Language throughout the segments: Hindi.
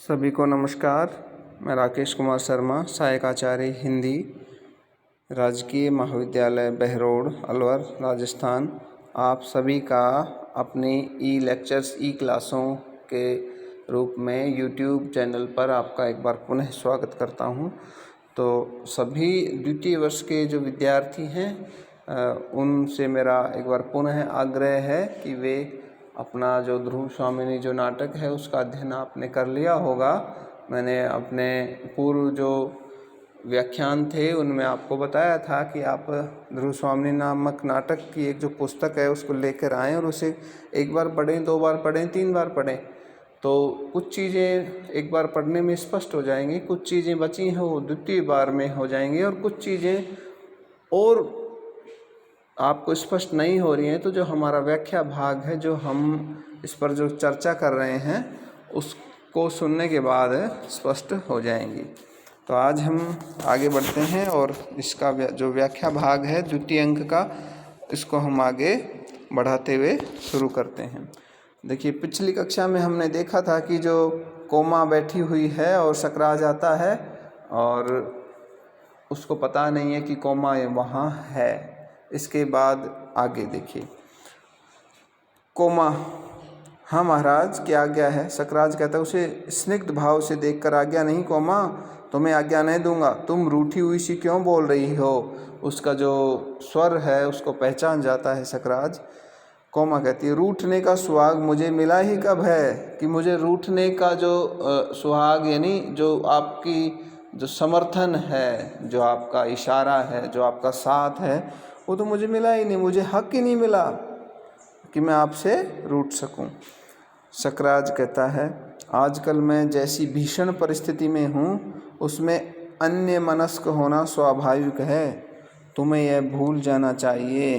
सभी को नमस्कार। मैं राकेश कुमार शर्मा, सहायक आचार्य हिंदी, राजकीय महाविद्यालय बहरोड, अलवर, राजस्थान। आप सभी का अपनी ई लेक्चर्स, ई क्लासों के रूप में यूट्यूब चैनल पर आपका एक बार पुनः स्वागत करता हूं। तो सभी द्वितीय वर्ष के जो विद्यार्थी हैं उनसे मेरा एक बार पुनः आग्रह है कि वे अपना जो ध्रुव स्वामिनी जो नाटक है उसका अध्ययन आपने कर लिया होगा। मैंने अपने पूर्व जो व्याख्यान थे उनमें आपको बताया था कि आप ध्रुव स्वामिनी नामक नाटक की एक जो पुस्तक है उसको लेकर आएँ और उसे एक बार पढ़ें, 2 बार पढ़ें, 3 बार पढ़ें, तो कुछ चीज़ें एक बार पढ़ने में स्पष्ट हो जाएंगी, कुछ चीज़ें बची हैं वो द्वितीय बार में हो जाएंगी और कुछ चीज़ें और आपको स्पष्ट नहीं हो रही हैं। तो जो हमारा व्याख्या भाग है, जो हम इस पर जो चर्चा कर रहे हैं उसको सुनने के बाद स्पष्ट हो जाएंगी। तो आज हम आगे बढ़ते हैं और इसका जो व्याख्या भाग है द्वितीय अंक का, इसको हम आगे बढ़ाते हुए शुरू करते हैं। देखिए, पिछली कक्षा में हमने देखा था कि जो कोमा बैठी हुई है और सकराज आता है और उसको पता नहीं है कि कोमा वहाँ है। इसके बाद आगे देखिए, कोमा, हाँ महाराज क्या आज्ञा है? सकराज कहता है उसे स्निग्ध भाव से देखकर, आज्ञा नहीं कोमा, तुम्हें आज्ञा नहीं दूंगा। तुम रूठी हुई सी क्यों बोल रही हो? उसका जो स्वर है उसको पहचान जाता है सकराज। कोमा कहती है, रूठने का सुहाग मुझे मिला ही कब है कि मुझे रूठने का जो सुहाग, यानी जो आपकी जो समर्थन है, जो आपका इशारा है, जो आपका साथ है, वो तो मुझे मिला ही नहीं। मुझे हक ही नहीं मिला कि मैं आपसे रूठ सकूं। सकराज कहता है, आजकल मैं जैसी भीषण परिस्थिति में हूँ उसमें अन्य मनस्क होना स्वाभाविक है। तुम्हें यह भूल जाना चाहिए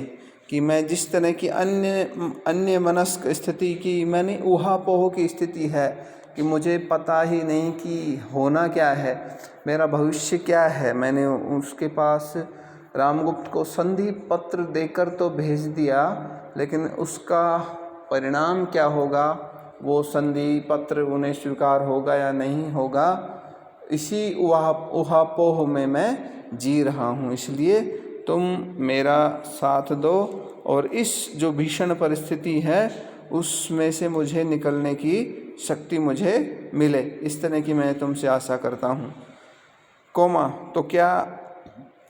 कि मैं जिस तरह की अन्य मनस्क स्थिति की, मैंने ऊहापोह की स्थिति है कि मुझे पता ही नहीं कि होना क्या है, मेरा भविष्य क्या है। मैंने उसके पास रामगुप्त को संधि पत्र देकर तो भेज दिया, लेकिन उसका परिणाम क्या होगा, वो संधि पत्र उन्हें स्वीकार होगा या नहीं होगा, इसी ऊहापोह में मैं जी रहा हूँ। इसलिए तुम मेरा साथ दो और इस जो भीषण परिस्थिति है उसमें से मुझे निकलने की शक्ति मुझे मिले, इस तरह की मैं तुमसे आशा करता हूँ। कोमा, तो क्या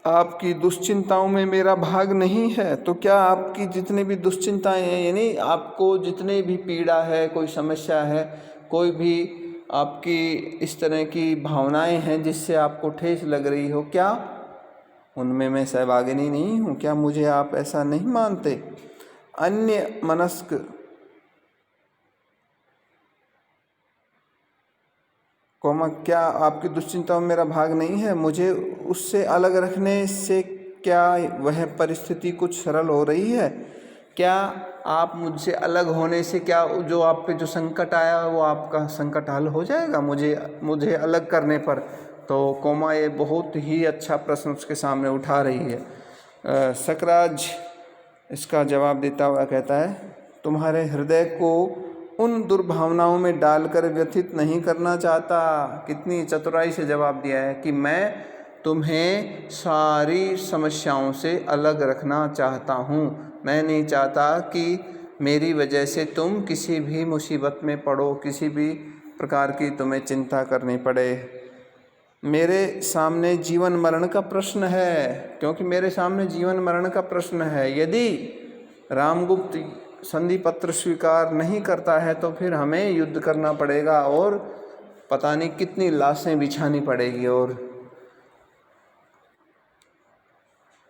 आपकी दुश्चिंताओं में मेरा भाग नहीं है? तो क्या आपकी जितने भी दुश्चिंताएं हैं, यानी आपको जितने भी पीड़ा है, कोई समस्या है, कोई भी आपकी इस तरह की भावनाएं हैं जिससे आपको ठेस लग रही हो, क्या उनमें मैं सहभागिनी नहीं हूँ? क्या मुझे आप ऐसा नहीं मानते? अन्य मनस्क, कोमा, क्या आपकी दुश्चिंताओं में मेरा भाग नहीं है? मुझे उससे अलग रखने से क्या वह परिस्थिति कुछ सरल हो रही है? क्या आप मुझसे अलग होने से क्या जो आप पे जो संकट आया वो आपका संकट हल हो जाएगा मुझे अलग करने पर? तो कोमा ये बहुत ही अच्छा प्रश्न उसके सामने उठा रही है। सकराज इसका जवाब देता हुआ कहता है, तुम्हारे हृदय को उन दुर्भावनाओं में डालकर व्यथित नहीं करना चाहता। कितनी चतुराई से जवाब दिया है कि मैं तुम्हें सारी समस्याओं से अलग रखना चाहता हूँ। मैं नहीं चाहता कि मेरी वजह से तुम किसी भी मुसीबत में पड़ो, किसी भी प्रकार की तुम्हें चिंता करनी पड़े। मेरे सामने जीवन मरण का प्रश्न है, क्योंकि मेरे सामने जीवन मरण का प्रश्न है। यदि रामगुप्त संधि पत्र स्वीकार नहीं करता है तो फिर हमें युद्ध करना पड़ेगा और पता नहीं कितनी लाशें बिछानी पड़ेगी और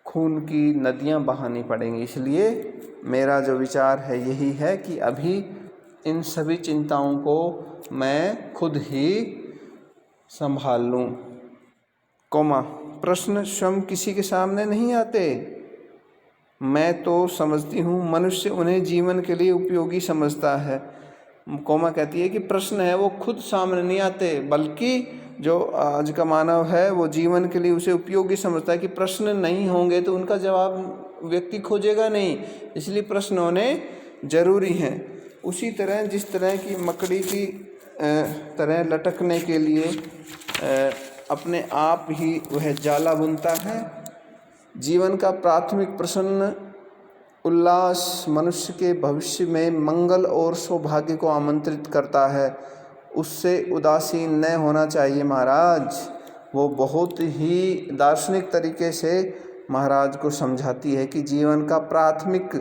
खून की नदियां बहानी पड़ेंगी। इसलिए मेरा जो विचार है यही है कि अभी इन सभी चिंताओं को मैं खुद ही संभाल लूं। कोमा, प्रश्न स्वयं किसी के सामने नहीं आते। मैं तो समझती हूँ मनुष्य उन्हें जीवन के लिए उपयोगी समझता है। कोमा कहती है कि प्रश्न है वो खुद सामने नहीं आते, बल्कि जो आज का मानव है वो जीवन के लिए उसे उपयोगी समझता है कि प्रश्न नहीं होंगे तो उनका जवाब व्यक्ति खोजेगा नहीं, इसलिए प्रश्न होने जरूरी हैं। उसी तरह जिस तरह की मकड़ी की तरह लटकने के लिए अपने आप ही वह जाला बुनता है। जीवन का प्राथमिक प्रसन्न उल्लास मनुष्य के भविष्य में मंगल और सौभाग्य को आमंत्रित करता है। उससे उदासीन न होना चाहिए महाराज। वो बहुत ही दार्शनिक तरीके से महाराज को समझाती है कि जीवन का प्राथमिक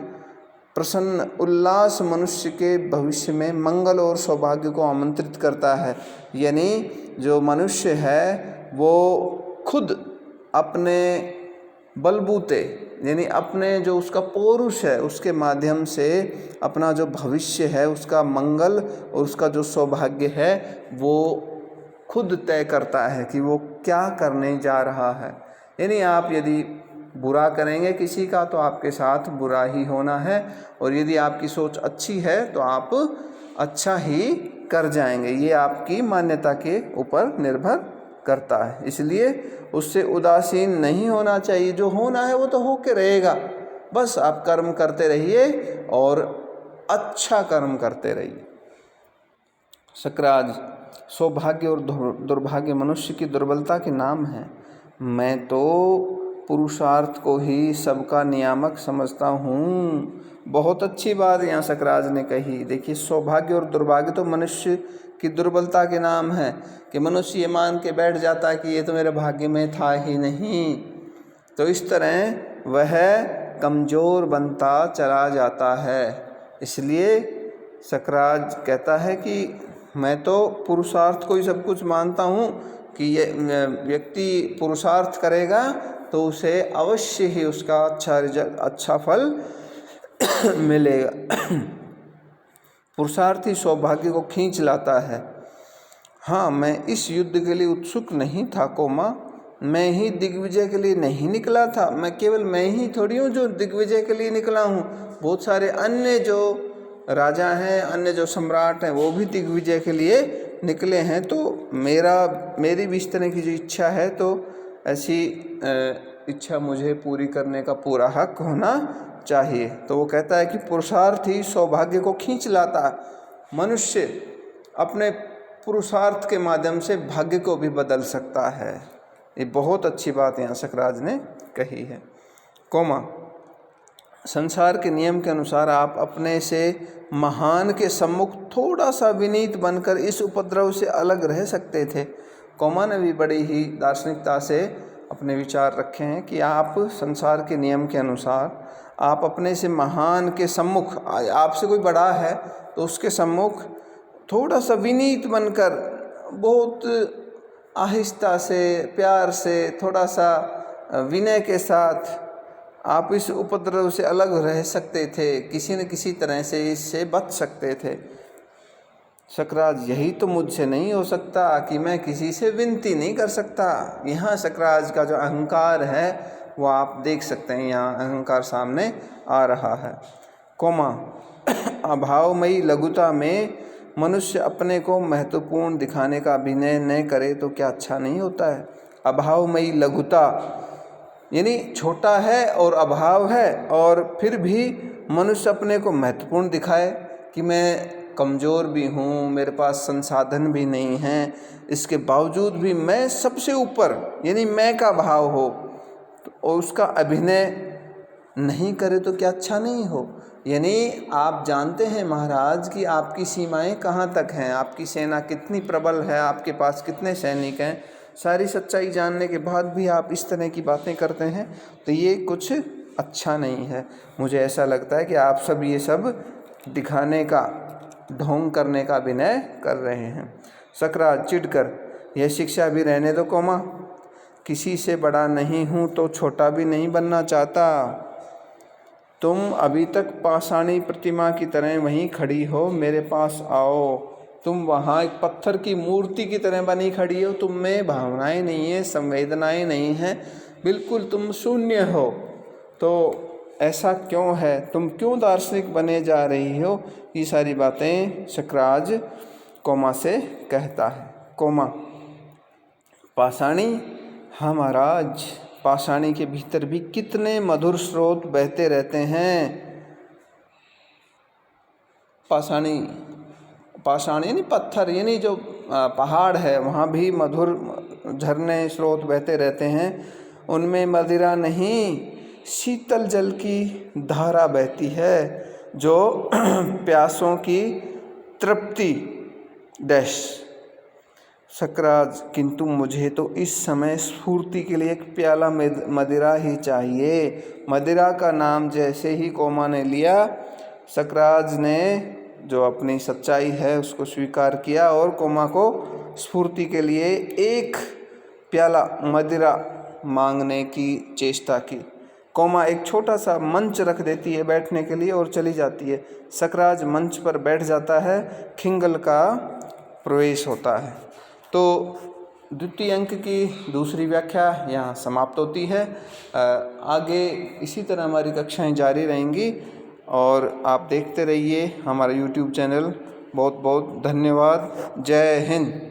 प्रसन्न उल्लास मनुष्य के भविष्य में मंगल और सौभाग्य को आमंत्रित करता है। यानी जो मनुष्य है वो खुद अपने बलबूते यानी अपने जो उसका पौरुष है उसके माध्यम से अपना जो भविष्य है उसका मंगल और उसका जो सौभाग्य है वो खुद तय करता है कि वो क्या करने जा रहा है। यानी आप यदि बुरा करेंगे किसी का तो आपके साथ बुरा ही होना है, और यदि आपकी सोच अच्छी है तो आप अच्छा ही कर जाएंगे। ये आपकी मान्यता के ऊपर निर्भर करता है। इसलिए उससे उदासीन नहीं होना चाहिए। जो होना है वो तो होके रहेगा, बस आप कर्म करते रहिए और अच्छा कर्म करते रहिए। सकराज, सौभाग्य और दुर्भाग्य मनुष्य की दुर्बलता के नाम हैं। मैं तो पुरुषार्थ को ही सबका नियामक समझता हूँ। बहुत अच्छी बात यहाँ सकराज ने कही। देखिए, सौभाग्य और दुर्भाग्य तो मनुष्य की दुर्बलता के नाम है कि मनुष्य ये मान के बैठ जाता है कि ये तो मेरे भाग्य में था ही नहीं, तो इस तरह वह कमज़ोर बनता चला जाता है। इसलिए सकराज कहता है कि मैं तो पुरुषार्थ को ही सब कुछ मानता हूँ कि ये व्यक्ति पुरुषार्थ करेगा तो उसे अवश्य ही उसका अच्छा फल मिलेगा। पुरुषार्थ ही सौभाग्य को खींच लाता है। हाँ, मैं इस युद्ध के लिए उत्सुक नहीं था कोमा। मैं ही दिग्विजय के लिए नहीं निकला था। मैं ही थोड़ी हूँ जो दिग्विजय के लिए निकला हूँ। बहुत सारे अन्य जो राजा हैं, अन्य जो सम्राट हैं, वो भी दिग्विजय के लिए निकले हैं। तो मेरी भी इस तरह की जो इच्छा है, तो ऐसी इच्छा मुझे पूरी करने का पूरा हक होना चाहिए। तो वो कहता है कि पुरुषार्थ ही सौभाग्य को खींच लाता है। मनुष्य अपने पुरुषार्थ के माध्यम से भाग्य को भी बदल सकता है। ये बहुत अच्छी बात यहाँ सकराज ने कही है। कोमा, संसार के नियम के अनुसार आप अपने से महान के सम्मुख थोड़ा सा विनीत बनकर इस उपद्रव से अलग रह सकते थे। कोमा ने भी बड़ी ही दार्शनिकता से अपने विचार रखे हैं कि आप संसार के नियम के अनुसार आप अपने से महान के सम्मुख, आपसे कोई बड़ा है तो उसके सम्मुख थोड़ा सा विनीत बनकर, बहुत आहिस्ता से, प्यार से, थोड़ा सा विनय के साथ आप इस उपद्रव से अलग रह सकते थे। किसी न किसी तरह से इससे बच सकते थे। सकराज, यही तो मुझसे नहीं हो सकता कि मैं किसी से विनती नहीं कर सकता। यहाँ सकराज का जो अहंकार है वो आप देख सकते हैं, यहाँ अहंकार सामने आ रहा है। कोमा, अभावमयी लघुता में मनुष्य अपने को महत्वपूर्ण दिखाने का अभिनय न करे तो क्या अच्छा नहीं होता है। अभावमयी लघुता यानी छोटा है और अभाव है, और फिर भी मनुष्य अपने को महत्वपूर्ण दिखाए कि मैं कमज़ोर भी हूँ, मेरे पास संसाधन भी नहीं हैं, इसके बावजूद भी मैं सबसे ऊपर, यानी मैं का भाव हो, और उसका अभिनय नहीं करे तो क्या अच्छा नहीं हो। यानी आप जानते हैं महाराज कि आपकी सीमाएं कहाँ तक हैं, आपकी सेना कितनी प्रबल है, आपके पास कितने सैनिक हैं। सारी सच्चाई जानने के बाद भी आप इस तरह की बातें करते हैं तो ये कुछ अच्छा नहीं है। मुझे ऐसा लगता है कि आप सब ये सब दिखाने का, ढोंग करने का अभिनय कर रहे हैं। सकराज चिढ़कर, यह शिक्षा भी रहने दो कोमा। किसी से बड़ा नहीं हूँ तो छोटा भी नहीं बनना चाहता। तुम अभी तक पाषाणी प्रतिमा की तरह वहीं खड़ी हो, मेरे पास आओ। तुम वहाँ एक पत्थर की मूर्ति की तरह बनी खड़ी हो, तुम में भावनाएं नहीं है, संवेदनाएं नहीं हैं, बिल्कुल तुम शून्य हो। तो ऐसा क्यों है, तुम क्यों दार्शनिक बने जा रही हो। ये सारी बातें सकराज कोमा से कहता है। कोमा, पाषाणी, हाँ महाराज, पाषाणी के भीतर भी कितने मधुर स्रोत बहते रहते हैं। पाषाणी पाषाण यानी पत्थर, यानी जो पहाड़ है वहाँ भी मधुर झरने स्रोत बहते रहते हैं, उनमें मदिरा नहीं शीतल जल की धारा बहती है जो प्यासों की तृप्ति डैश। सकराज, किंतु मुझे तो इस समय स्फूर्ति के लिए एक प्याला मदिरा ही चाहिए। मदिरा का नाम जैसे ही कोमा ने लिया, सकराज ने जो अपनी सच्चाई है उसको स्वीकार किया और कोमा को स्फूर्ति के लिए एक प्याला मदिरा मांगने की चेष्टा की। कोमा एक छोटा सा मंच रख देती है बैठने के लिए और चली जाती है। सकराज मंच पर बैठ जाता है, खिंगल का प्रवेश होता है। तो द्वितीय अंक की दूसरी व्याख्या यहाँ समाप्त होती है। आगे इसी तरह हमारी कक्षाएं जारी रहेंगी और आप देखते रहिए हमारा YouTube चैनल। बहुत बहुत धन्यवाद। जय हिंद।